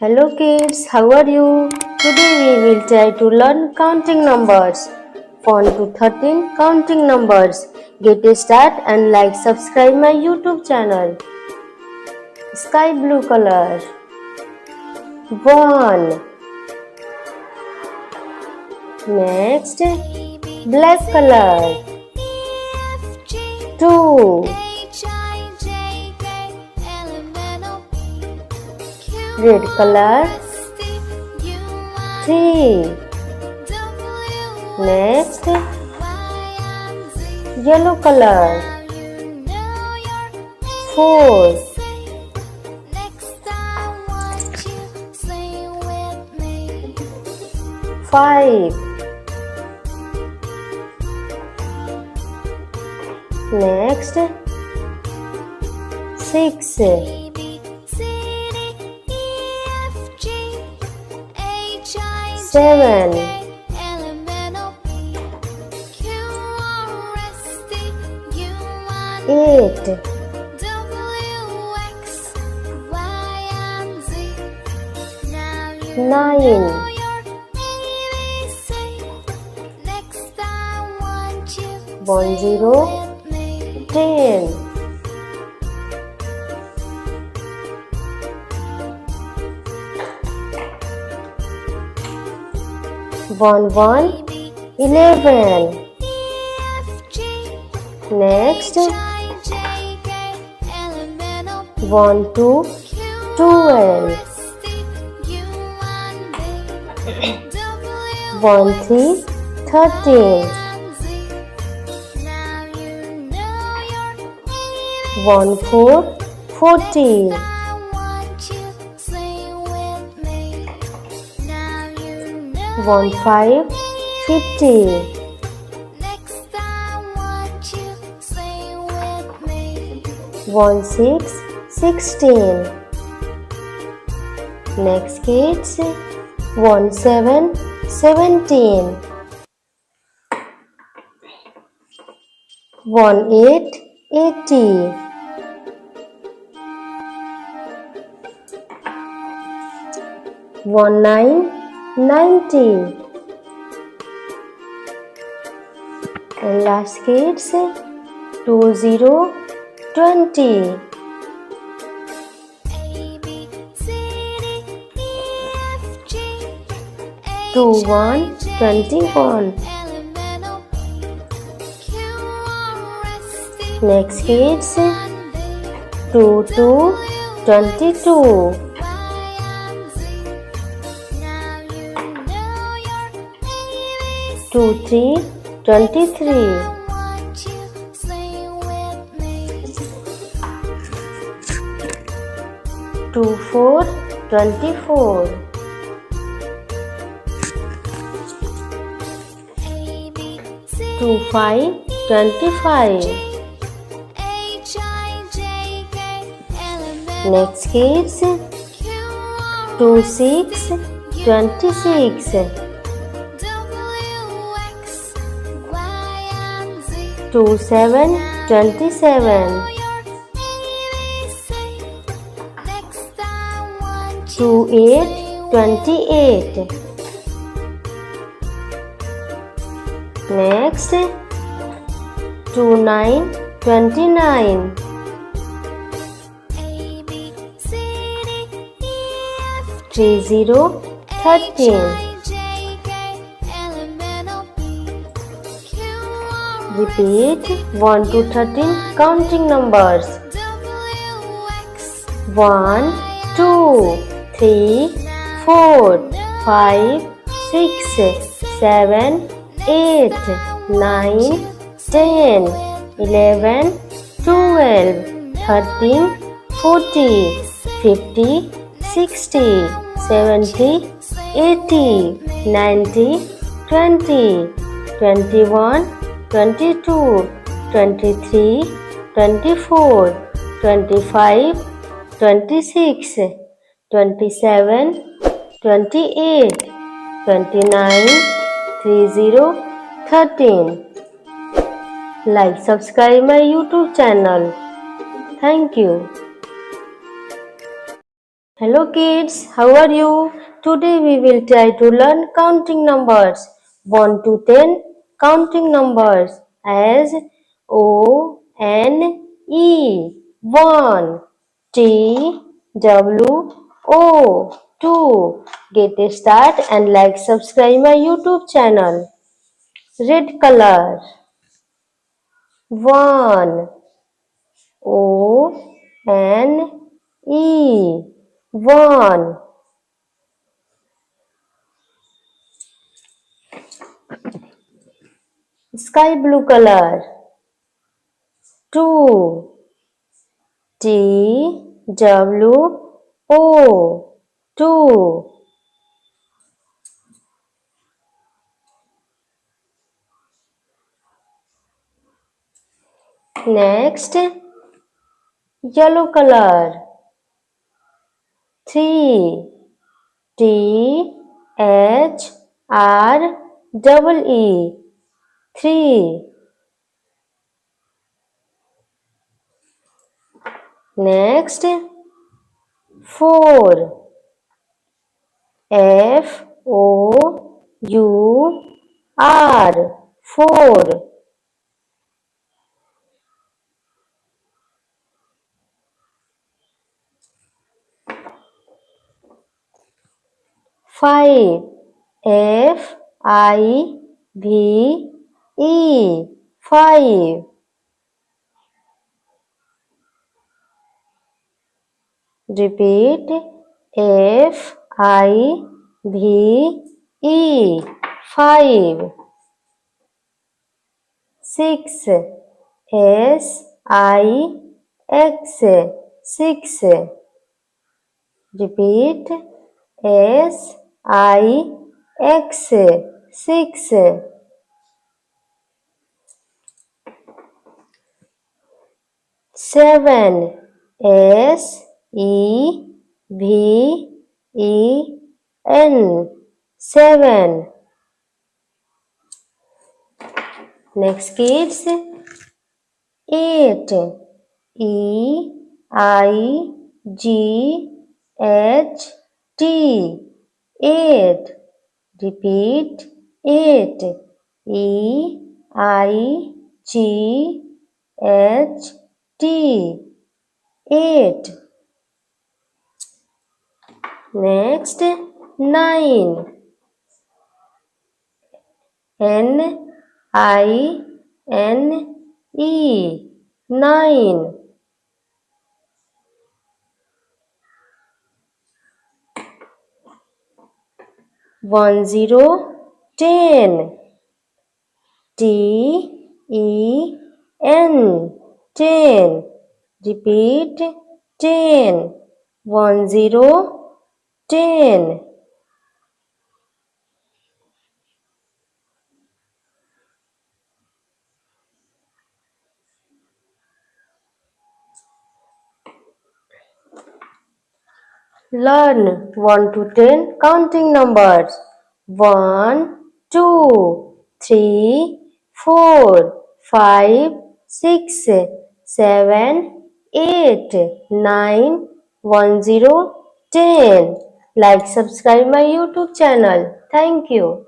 Hello kids, how are you? Today we will try to learn counting numbers. 1 to 13 counting numbers. Get a start and like subscribe my YouTube channel. Sky blue color. 1. Next, black color. 2. Red color. 3. Next, yellow color. 4. 5. Next, 6. 7. 8. 9. 1 0 10. 1 1 11. Next, 1 2 12. 1 3 13. 1 4 14. 1 5 50. 1 6 16. Next kids, 1 7 17. 1 8 80. 1 9 90. And last kids, 2 0 20. 2 1 21. Next kids, 2 2 22. 2 3 23. 2 4 24. 2 5 25. Next kids, 2 6 26. 2 7 27. 2 8 28. Next, 2 9 29. 3 0 13. Repeat 1 to 13 counting numbers. 1 2 3 4 5 6 7 8 9 10 11 12 13 14 15 60 70 80 90 20 21 22 23 24 25 26 27 28 29 30 13. Like, subscribe my YouTube channel. Thank you. Hello kids, how are you? Today we will try to learn counting numbers 1 to 10 counting numbers as O-N-E 1, T-W-O 2. Get a start and like subscribe my YouTube channel. Red color 1, O-N-E 1. Sky blue color 2, T-W-O 2. Next, yellow color 3, T-H-R-E-E 3. Next, 4, F-O-U-R 4. Five, F-I-V-E 5. Repeat, F-I-V-E 5. 6, S-I-X 6. Repeat, S-I-X 6. 7, S-E-V-E-N 7. Next kids, 8, E-I-G-H-T 8. Repeat, 8, E-I-G-H-T 8. Next, 9, N-I-N-E 9. 10, 10, T-E-N 10. Repeat, 10, 10, 10. Learn 1 to 10 counting numbers 1, 2, 3, 4, 5, 6, 7, 8, 9, 10, 10. Like, subscribe my YouTube channel. Thank you.